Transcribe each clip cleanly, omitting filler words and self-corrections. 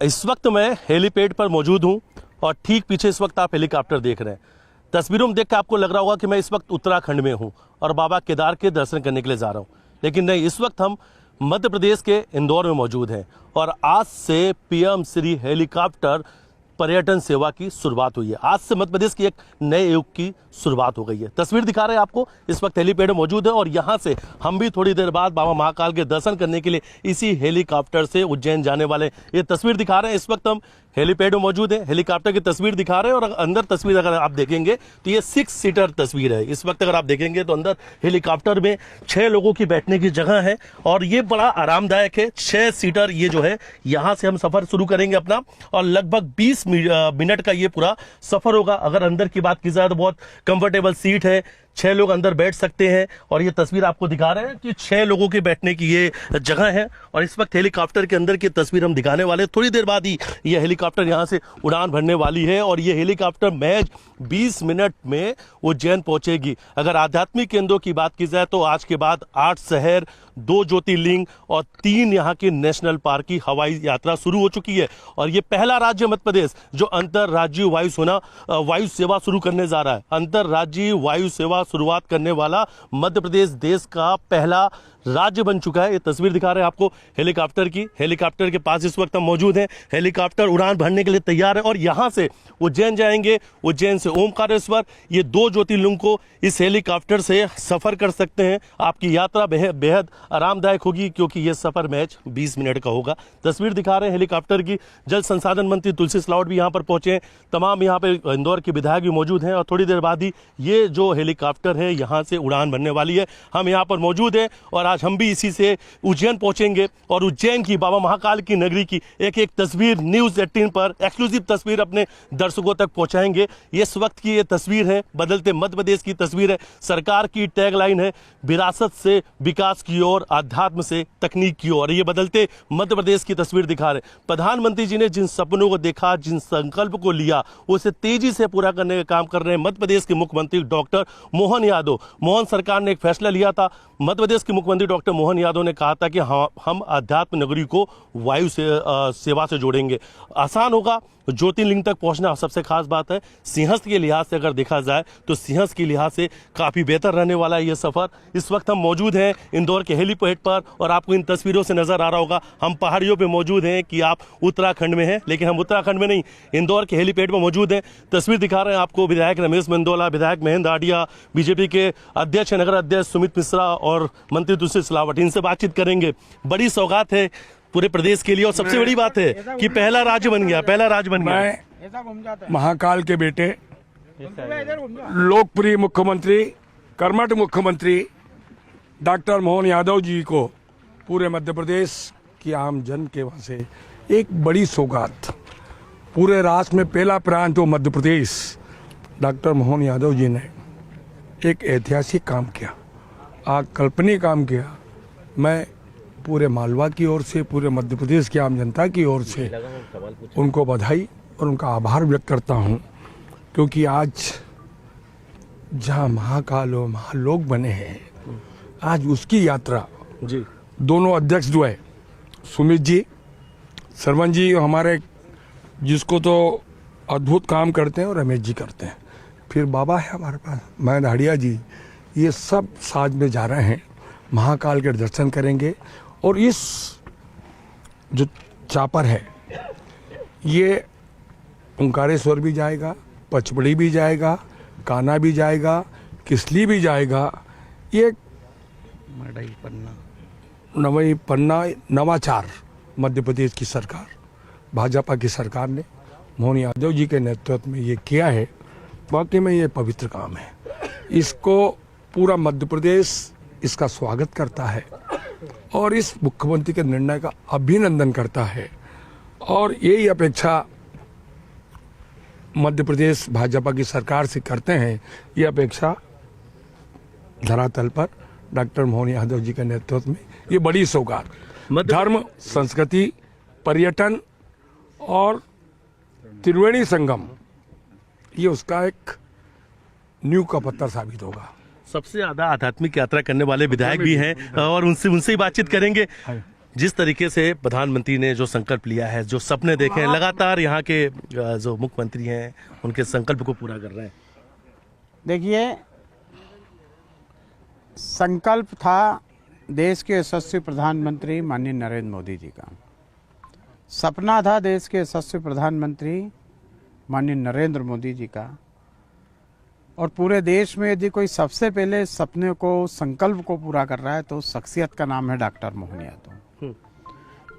इस वक्त मैं हेलीपैड पर मौजूद हूं और ठीक पीछे इस वक्त आप हेलीकॉप्टर देख रहे हैं। तस्वीरों में देख के आपको लग रहा होगा कि मैं इस वक्त उत्तराखंड में हूं और बाबा केदार के दर्शन करने के लिए जा रहा हूं, लेकिन नहीं, इस वक्त हम मध्य प्रदेश के इंदौर में मौजूद हैं और आज से पीएम श्री हेलीकॉप्टर पर्यटन सेवा की शुरुआत हुई है। आज से मध्य प्रदेश की एक नए युग की शुरुआत हो गई है। तस्वीर दिखा रहे हैं आपको, इस वक्त हेलीपैड में मौजूद है और यहाँ से हम भी थोड़ी देर बाद बाबा महाकाल के दर्शन करने के लिए इसी हेलीकॉप्टर से उज्जैन जाने वाले ये तस्वीर दिखा रहे हैं। इस वक्त हम हेलीपैड में मौजूद है, हेलीकॉप्टर की तस्वीर दिखा रहे हैं और अंदर तस्वीर अगर आप देखेंगे तो ये 6 सीटर तस्वीर है। इस वक्त अगर आप देखेंगे तो अंदर हेलीकॉप्टर में 6 लोगों की बैठने की जगह है और ये बड़ा आरामदायक है। 6 सीटर ये जो है, यहाँ से हम सफर शुरू करेंगे अपना और लगभग 20 मिनट का ये पूरा सफर होगा। अगर अंदर की बात की जाए तो बहुत कंफर्टेबल सीट है, 6 लोग अंदर बैठ सकते हैं और ये तस्वीर आपको दिखा रहे हैं कि 6 लोगों के बैठने की ये जगह है। और इस वक्त हेलीकॉप्टर के अंदर की तस्वीर हम दिखाने वाले हैं। थोड़ी देर बाद ही ये हेलीकॉप्टर यहाँ से उड़ान भरने वाली है और ये हेलीकॉप्टर महज 20 मिनट में उज्जैन पहुंचेगी। अगर आध्यात्मिक केंद्रों की बात की जाए तो आज के बाद 8 शहर, 2 ज्योतिर्लिंग और 3 यहाँ के नेशनल पार्क की हवाई यात्रा शुरू हो चुकी है। और ये पहला राज्य मध्य प्रदेश जो अंतरराज्यीय वायु सेवा शुरू करने जा रहा है। अंतरराज्यीय वायु सेवा शुरुआत करने वाला मध्य प्रदेश देश का पहला राज्य बन चुका है। ये तस्वीर दिखा रहे हैं आपको हेलीकॉप्टर की। हेलीकॉप्टर के पास इस वक्त हम मौजूद हैं। हेलीकॉप्टर उड़ान भरने के लिए तैयार है और यहाँ से उज्जैन जाएंगे, उज्जैन से ओमकारेश्वर। ये 2 ज्योतिर्लिंग को इस हेलीकॉप्टर से सफर कर सकते हैं। आपकी यात्रा बेहद आरामदायक होगी क्योंकि ये सफर महज 20 मिनट का होगा। तस्वीर दिखा रहे हैं हेलीकॉप्टर की। जल संसाधन मंत्री तुलसी सिलावट भी यहाँ पर पहुंचे हैं। तमाम यहाँ पे इंदौर के विधायक भी मौजूद हैं और थोड़ी देर बाद ही ये जो हेलीकॉप्टर है यहाँ से उड़ान भरने वाली है। हम यहाँ पर मौजूद हैं और आज हम भी इसी से उज्जैन पहुंचेंगे और उज्जैन की बाबा महाकाल की नगरी की एक एक तस्वीर न्यूज़ 18 पर एक्सक्लूसिव तस्वीर अपने दर्शकों तक पहुंचाएंगे। इस वक्त की ये तस्वीर है, बदलते मध्य प्रदेश की तस्वीर है। सरकार की टैगलाइन है, विरासत से विकास की ओर, अध्यात्म से तकनीक की ओर। ये बदलते मध्य प्रदेश की तस्वीर दिखा रहे। प्रधानमंत्री जी ने जिन सपनों को देखा, जिन संकल्प को लिया, उसे तेजी से पूरा करने का काम कर रहे हैं मध्य प्रदेश के मुख्यमंत्री डॉक्टर मोहन यादव। मोहन सरकार ने एक फैसला लिया था। मध्य प्रदेश के मुख्यमंत्री डॉक्टर मोहन यादव ने कहा था कि हम अध्यात्म नगरी को वायु सेवा से जोड़ेंगे। आसान होगा, ज्योतिर्लिंग तक पहुंचना सबसे खास बात है। सिंहस्थ के लिहाज से अगर देखा जाए तो सिंहस्थ के लिहाज से काफ़ी बेहतर रहने वाला है ये सफ़र। इस वक्त हम मौजूद हैं इंदौर के हेलीपैड पर और आपको इन तस्वीरों से नज़र आ रहा होगा हम पहाड़ियों पे मौजूद हैं कि आप उत्तराखंड में हैं, लेकिन हम उत्तराखंड में नहीं, इंदौर के हेलीपैड पर मौजूद हैं। तस्वीर दिखा रहे हैं आपको विधायक रमेश मेंदोला, विधायक महेंद्र आडिया, बीजेपी के अध्यक्ष नगर अध्यक्ष सुमित मिश्रा और मंत्री तुलसी सिलावट। इनसे बातचीत करेंगे। बड़ी सौगात है पूरे प्रदेश के लिए और सबसे बड़ी बात है कि पहला राज्य बन गया। महाकाल के बेटे, लोकप्रिय मुख्यमंत्री, कर्मठ मुख्यमंत्री डॉक्टर मोहन यादव जी को पूरे मध्य प्रदेश की आम जन के वहां से एक बड़ी सौगात। पूरे राष्ट्र में पहला प्रांत हो मध्य प्रदेश। डॉक्टर मोहन यादव जी ने एक ऐतिहासिक काम किया, अकल्पनीय काम किया। मैं पूरे मालवा की ओर से, पूरे मध्य प्रदेश की आम जनता की ओर से उनको बधाई और उनका आभार व्यक्त करता हूं, क्योंकि आज जहां महाकाल और महालोक बने हैं, आज उसकी यात्रा जी दोनों अध्यक्ष जो है सुमित जी, सरवन जी हमारे, जिसको तो अद्भुत काम करते हैं, और रमेश जी करते हैं, फिर बाबा है हमारे पास महेंद्र आडिया जी, ये सब साथ में जा रहे हैं। महाकाल के दर्शन करेंगे और इस जो चापर है ये ओंकारेश्वर भी जाएगा, पचमढ़ी भी जाएगा, कान्हा भी जाएगा, किसली भी जाएगा। ये पन्ना नवाचार मध्य प्रदेश की सरकार, भाजपा की सरकार ने मोहन यादव जी के नेतृत्व में ये किया है। वाकई में ये पवित्र काम है। इसको पूरा मध्य प्रदेश इसका स्वागत करता है और इस मुख्यमंत्री के निर्णय का अभिनंदन करता है। और यही अपेक्षा मध्य प्रदेश भाजपा की सरकार से करते हैं। ये अपेक्षा धरातल पर डॉक्टर मोहन यादव जी के नेतृत्व में ये बड़ी सौगात, धर्म, संस्कृति, पर्यटन और त्रिवेणी संगम, ये उसका एक नींव का पत्थर साबित होगा। सबसे ज्यादा आध्यात्मिक यात्रा करने वाले विधायक भी हैं और उनसे ही बातचीत करेंगे। जिस तरीके से प्रधानमंत्री ने जो संकल्प लिया है, जो सपने देखे हैं, लगातार यहाँ के जो मुख्यमंत्री हैं उनके संकल्प को पूरा कर रहे हैं। देखिए, संकल्प था देश के यशस्वी प्रधानमंत्री माननीय नरेंद्र मोदी जी का, सपना था देश के यशस्वी प्रधानमंत्री माननीय नरेंद्र मोदी जी का। और पूरे देश में यदि कोई सबसे पहले सपने को, संकल्प को पूरा कर रहा है तो शख्सियत का नाम है डॉक्टर मोहन यादव।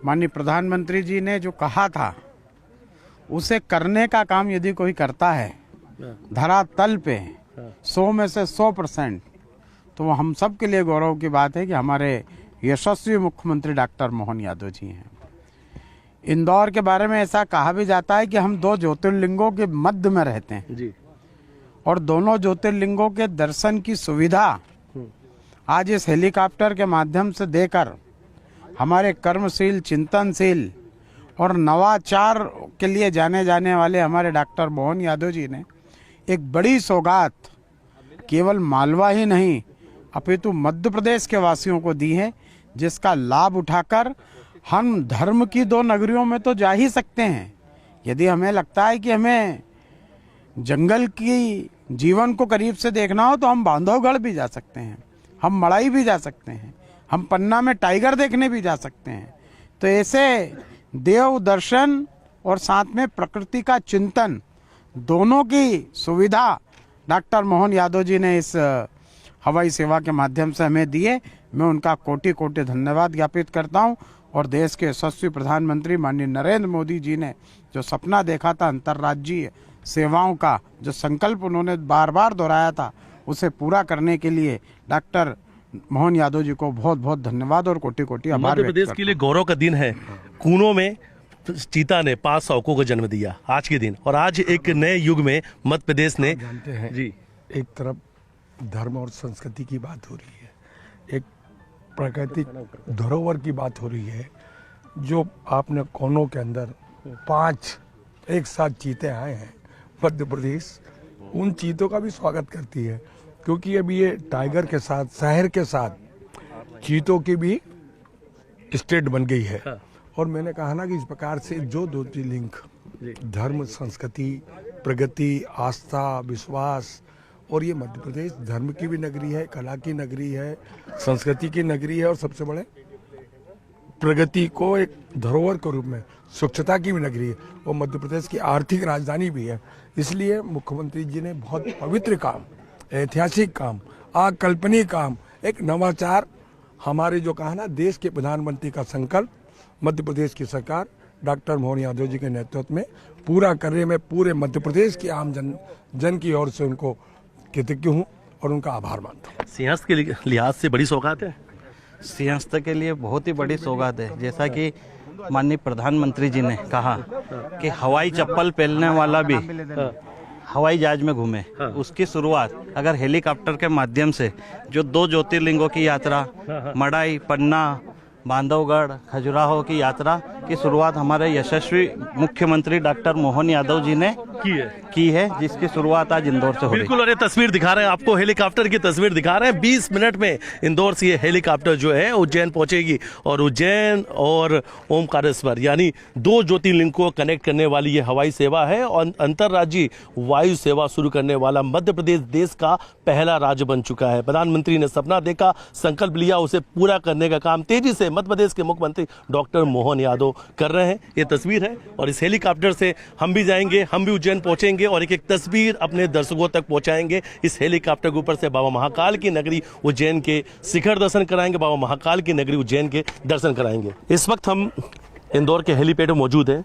माननीय प्रधानमंत्री जी ने जो कहा था उसे करने का काम यदि कोई करता है धरातल पे 100 में से 100%, तो वो हम सब के लिए गौरव की बात है कि हमारे यशस्वी मुख्यमंत्री डॉक्टर मोहन यादव जी हैं। इंदौर के बारे में ऐसा कहा भी जाता है कि हम 2 ज्योतिर्लिंगों के मध्य में रहते हैं जी। और दोनों ज्योतिर्लिंगों के दर्शन की सुविधा आज इस हेलीकॉप्टर के माध्यम से देकर हमारे कर्मशील, चिंतनशील और नवाचार के लिए जाने जाने वाले हमारे डॉक्टर मोहन यादव जी ने एक बड़ी सौगात केवल मालवा ही नहीं अपितु मध्य प्रदेश के वासियों को दी है, जिसका लाभ उठाकर हम धर्म की 2 नगरियों में तो जा ही सकते हैं। यदि हमें लगता है कि हमें जंगल की जीवन को करीब से देखना हो तो हम बांधवगढ़ भी जा सकते हैं, हम मड़ाई भी जा सकते हैं, हम पन्ना में टाइगर देखने भी जा सकते हैं। तो ऐसे देव दर्शन और साथ में प्रकृति का चिंतन दोनों की सुविधा डॉक्टर मोहन यादव जी ने इस हवाई सेवा के माध्यम से हमें दिए। मैं उनका कोटि कोटि धन्यवाद ज्ञापित करता हूं। और देश के यशस्वी प्रधानमंत्री माननीय नरेंद्र मोदी जी ने जो सपना देखा था अंतर्राज्यीय सेवाओं का, जो संकल्प उन्होंने बार बार दोहराया था, उसे पूरा करने के लिए डॉक्टर मोहन यादव जी को बहुत बहुत धन्यवाद और कोटि कोटि आभार। मध्य प्रदेश के लिए गौरव का दिन है। कूनो में चीता ने 5 सौकों को जन्म दिया आज के दिन, और आज एक नए युग में मध्य प्रदेश ने जानते हैं जी, एक तरफ धर्म और संस्कृति की बात हो रही है, एक प्राकृतिक धरोहर की बात हो रही है। जो आपने कोनों के अंदर 5 एक साथ चीते आए हैं, मध्य प्रदेश उन चीतों का भी स्वागत करती है, क्योंकि अभी ये टाइगर के साथ, शहर के साथ चीतों की भी स्टेट बन गई है। और मैंने कहा ना कि इस प्रकार से जो 2 लिंक धर्म, संस्कृति, प्रगति, आस्था, विश्वास, और ये मध्य प्रदेश धर्म की भी नगरी है, कला की नगरी है, संस्कृति की नगरी है, और सबसे बड़े प्रगति को एक धरोहर के रूप में स्वच्छता की भी नगरी है, वो मध्य प्रदेश की आर्थिक राजधानी भी है। इसलिए मुख्यमंत्री जी ने बहुत पवित्र काम, ऐतिहासिक काम, अकल्पनीय काम, एक नवाचार, हमारे जो कहा ना देश के प्रधानमंत्री का संकल्प मध्य प्रदेश की सरकार डॉक्टर मोहन यादव जी के नेतृत्व में पूरा करने में पूरे मध्य प्रदेश की आम जन की ओर से उनको कृतज्ञ हूँ और उनका आभार मानता हूँ। सिंहस्थ के लिहाज से बड़ी सौगात है। सिंहस्थ के लिए बहुत ही बड़ी सौगात है। जैसा कि माननीय प्रधानमंत्री जी ने कहा कि हवाई चप्पल पहनने वाला भी हवाई जहाज में घूमे, उसकी शुरुआत अगर हेलीकॉप्टर के माध्यम से जो 2 ज्योतिर्लिंगों की यात्रा, मड़ाई, पन्ना, बांधवगढ़, खजुराहो की यात्रा की शुरुआत हमारे यशस्वी मुख्यमंत्री डॉक्टर मोहन यादव जी ने की है, जिसकी शुरुआत आज इंदौर से हो रही है। बिल्कुल, और ये तस्वीर दिखा रहे हैं आपको, हेलीकॉप्टर की तस्वीर दिखा रहे हैं। 20 मिनट में इंदौर से ये हेलीकॉप्टर जो है उज्जैन पहुंचेगी, और उज्जैन और ओमकारेश्वर यानी 2 ज्योतिर्लिंग को कनेक्ट करने वाली ये हवाई सेवा है। और अंतर्राज्यीय वायु सेवा शुरू करने वाला मध्य प्रदेश देश का पहला राज्य बन चुका है। प्रधानमंत्री ने सपना देखा, संकल्प लिया, उसे पूरा करने का काम तेजी से मध्य प्रदेश के मुख्यमंत्री डॉक्टर मोहन यादव कर रहे हैं। ये तस्वीर है, और इस हेलीकॉप्टर से हम भी जाएंगे, हम भी उज्जैन पहुंचेंगे और एक एक तस्वीर अपने दर्शकों तक पहुंचाएंगे। इस हेलीकॉप्टर के ऊपर से बाबा महाकाल की नगरी उज्जैन के शिखर दर्शन कराएंगे, बाबा महाकाल की नगरी उज्जैन के दर्शन कराएंगे। इस वक्त हम इंदौर के हेलीपैड में मौजूद हैं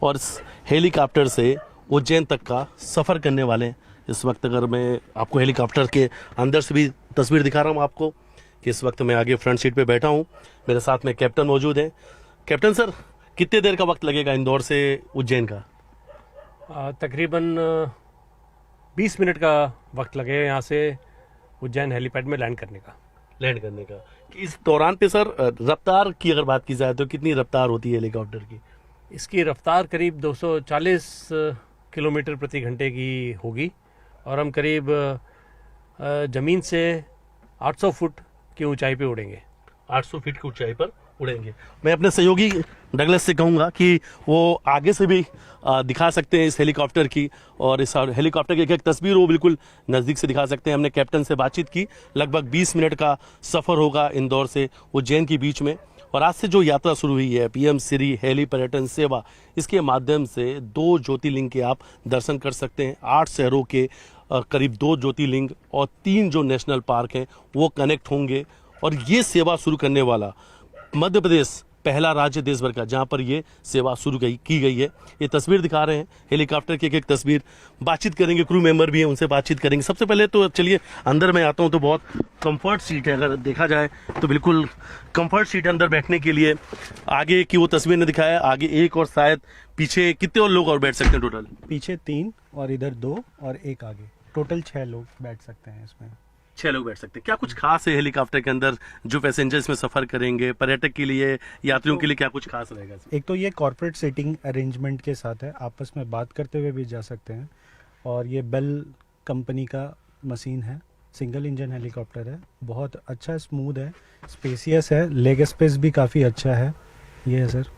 और इस हेलीकॉप्टर से उज्जैन तक का सफर करने वाले हैं। इस वक्त अगर मैं आपको हेलीकॉप्टर के अंदर से भी तस्वीर दिखा रहा हूँ आपको कि इस वक्त मैं आगे फ्रंट सीट पे बैठा हूँ, मेरे साथ में कैप्टन मौजूद हैं। कैप्टन सर, कितने देर का वक्त लगेगा इंदौर से उज्जैन का? तकरीबन 20 मिनट का वक्त लगेगा यहाँ से उज्जैन हेलीपैड में लैंड करने का। इस दौरान पे सर रफ्तार की अगर बात की जाए तो कितनी रफ्तार होती है हेलीकॉप्टर की? इसकी रफ्तार करीब 240 किलोमीटर प्रति घंटे की होगी, और हम करीब ज़मीन से 800 फुट की ऊंचाई पे उड़ेंगे। 800 फीट की ऊंचाई पर उड़ेंगे। मैं अपने सहयोगी डगलस से कहूंगा कि वो आगे से भी दिखा सकते हैं इस हेलीकॉप्टर की, और इस हेलीकॉप्टर की एक तस्वीर वो बिल्कुल नज़दीक से दिखा सकते हैं। हमने कैप्टन से बातचीत की, लगभग 20 मिनट का सफ़र होगा इंदौर से उज्जैन के बीच में। और आज से जो यात्रा शुरू हुई है पीएम श्री हेली पर्यटन सेवा, इसके माध्यम से 2 ज्योतिर्लिंग के आप दर्शन कर सकते हैं। 8 शहरों के करीब 2 ज्योतिर्लिंग और 3 जो नेशनल पार्क हैं वो कनेक्ट होंगे। और ये सेवा शुरू करने वाला मध्य प्रदेश पहला राज्य देश भर का जहां पर ये सेवा शुरू की गई है। ये तस्वीर दिखा रहे हैं हेलीकॉप्टर की एक तस्वीर। बातचीत करेंगे, क्रू मेंबर भी हैं, उनसे बातचीत करेंगे। सबसे पहले तो चलिए अंदर मैं आता हूं तो बहुत कंफर्ट सीट है, अगर देखा जाए तो बिल्कुल कंफर्ट सीट है अंदर बैठने के लिए। आगे की वो तस्वीर ने दिखाया, आगे 1 और शायद पीछे कितने और लोग और बैठ सकते हैं टोटल? पीछे 3 और इधर 2 और 1 आगे, टोटल 6 लोग बैठ सकते हैं इसमें। 6 लोग बैठ सकते हैं। क्या कुछ खास है हेलीकॉप्टर के अंदर जो पैसेंजर्स में सफर करेंगे, पर्यटक के लिए, यात्रियों के लिए क्या कुछ खास रहेगा? एक तो ये कॉर्पोरेट सीटिंग अरेंजमेंट के साथ है, आपस में बात करते हुए भी जा सकते हैं। और ये बेल कंपनी का मशीन है, सिंगल इंजन हेलीकॉप्टर है, बहुत अच्छा स्मूथ है, स्पेसियस है, लेग स्पेस भी काफ़ी अच्छा है। ये है सर।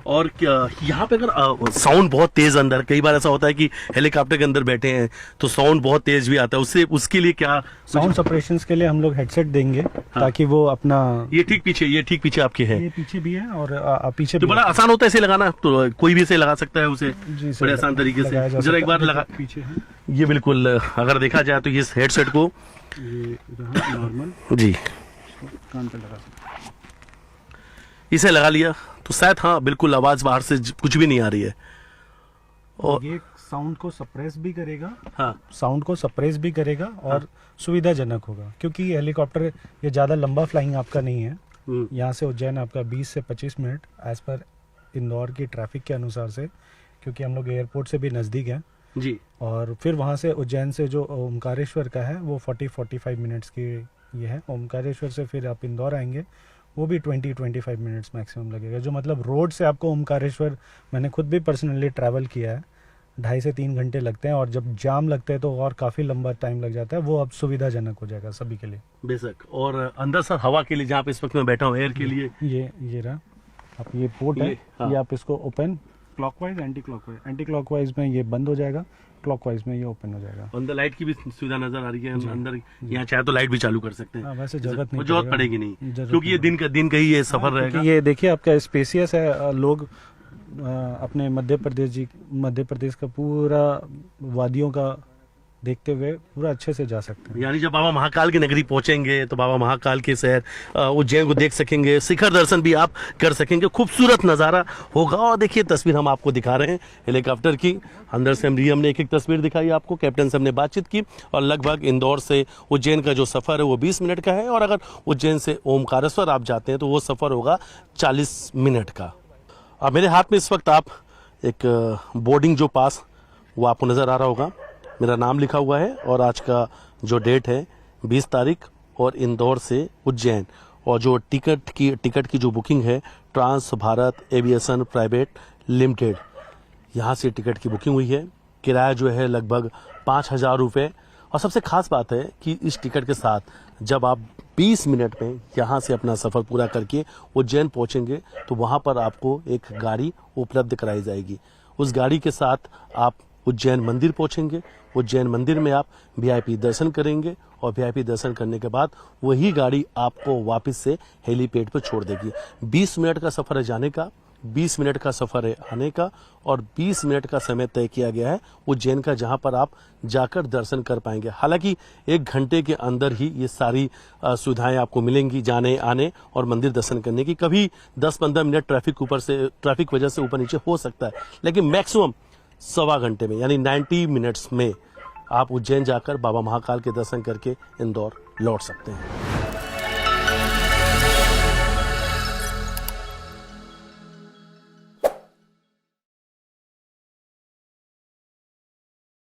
और क्या यहाँ पे अगर साउंड बहुत तेज अंदर, कई बार ऐसा होता है कि हेलीकॉप्टर के अंदर बैठे हैं तो साउंड बहुत तेज भी आता है, उसके लिए क्या साउंड सपरेशंस के लिए हम लोग हेडसेट देंगे ताकि वो अपना ये ठीक पीछे आपके है, ये पीछे भी है और पीछे तो भी बड़ा आसान होता है इसे लगाना, तो कोई भी इसे लगा सकता है उसे जी सर, बड़े आसान तरीके लगाया जा से। जरा एक सकता बार है। लगा, पीछे है ये बिल्कुल अगर देखा जाए तो इस हेडसेट को ये नॉर्मल जी कान पे लगा सकते हैं। इसे लगा लिया तो शायद हाँ बिल्कुल आवाज बाहर से कुछ भी नहीं आ रही है। और ये साउंड को सप्रेस भी करेगा, हाँ साउंड को सप्रेस भी करेगा और सुविधाजनक होगा, क्योंकि ये हेलीकॉप्टर ये ज़्यादा लंबा फ्लाइंग आपका नहीं है। यहाँ से उज्जैन आपका 20 से 25 मिनट एज पर इंदौर की ट्रैफिक के अनुसार से, क्योंकि हम लोग एयरपोर्ट से भी नज़दीक हैं जी। और फिर वहाँ से उज्जैन से जो ओमकारेश्वर का है वो 40-45 मिनट्स की ये है। ओमकारेश्वर से फिर आप इंदौर आएंगे वो भी 20-25 मिनट्स मैक्सिमम लगेगा, जो मतलब रोड से आपको ओमकारेश्वर मैंने खुद भी पर्सनली ट्रैवल किया है, 2.5 से 3 घंटे लगते हैं, और जब जाम लगते हैं तो और काफ़ी लंबा टाइम लग जाता है। वो अब सुविधाजनक हो जाएगा सभी के लिए। बेशक। और अंदर सर हवा के लिए जहाँ पे इस वक्त मैं बैठा हूँ, एयर के लिए ये रहा आप, ये पोर्ट है, हाँ। ये आप इसको ओपन क्लॉकवाइज एंटी क्लॉकवाइज में ये बंद हो जाएगा, क्लॉकवाइज में ये ओपन हो जाएगा। अंदर लाइट की भी सुविधा नजर आ रही है अंदर, यहाँ चाहे तो लाइट भी चालू कर सकते हैं। वैसे जरूरत नहीं जरूरत पड़ेगी नहीं, जरूरत क्योंकि ये दिन का ही ये सफर रहेगा। ये देखिए आपका स्पेसियस है, लोग अपने मध्य प्रदेश का पूरा वादियों का देखते हुए पूरा अच्छे से जा सकते हैं। यानी जब बाबा महाकाल की नगरी पहुंचेंगे तो बाबा महाकाल के शहर उज्जैन को देख सकेंगे, शिखर दर्शन भी आप कर सकेंगे, खूबसूरत नज़ारा होगा। और देखिए तस्वीर हम आपको दिखा रहे हैं हेलीकॉप्टर की, अंदर से हमने एक तस्वीर दिखाई आपको, कैप्टन से हमने बातचीत की, और लगभग इंदौर से उज्जैन का जो सफ़र है वो 20 मिनट का है, और अगर उज्जैन से ओमकारेश्वर आप जाते हैं तो वो सफ़र होगा 40 मिनट का। अब मेरे हाथ में इस वक्त आप एक बोर्डिंग जो पास वो आपको नज़र आ रहा होगा, मेरा नाम लिखा हुआ है, और आज का जो डेट है 20 तारीख, और इंदौर से उज्जैन, और जो टिकट की जो बुकिंग है Trans Bharat Aviation Private Limited, यहाँ से टिकट की बुकिंग हुई है। किराया जो है लगभग 5,000 रुपये। और सबसे खास बात है कि इस टिकट के साथ जब आप 20 मिनट में यहाँ से अपना सफ़र पूरा करके उज्जैन पहुँचेंगे तो वहाँ पर आपको एक गाड़ी उपलब्ध कराई जाएगी। उस गाड़ी के साथ आप उज्जैन मंदिर पहुंचेंगे, उज्जैन मंदिर में आप वीआईपी दर्शन करेंगे, और वीआईपी दर्शन करने के बाद वही गाड़ी आपको वापस से हेलीपैड पर छोड़ देगी। 20 मिनट का सफ़र है जाने का, 20 मिनट का सफ़र है आने का, और 20 मिनट का समय तय किया गया है उज्जैन का, जहां पर आप जाकर दर्शन कर पाएंगे। हालांकि 1 घंटे के अंदर ही ये सारी सुविधाएं आपको मिलेंगी जाने आने और मंदिर दर्शन करने की। कभी 10-15 मिनट ट्रैफिक वजह से ऊपर नीचे हो सकता है, लेकिन मैक्सिमम 1.25 घंटे में यानी 90 मिनट्स में आप उज्जैन जाकर बाबा महाकाल के दर्शन करके इंदौर लौट सकते हैं।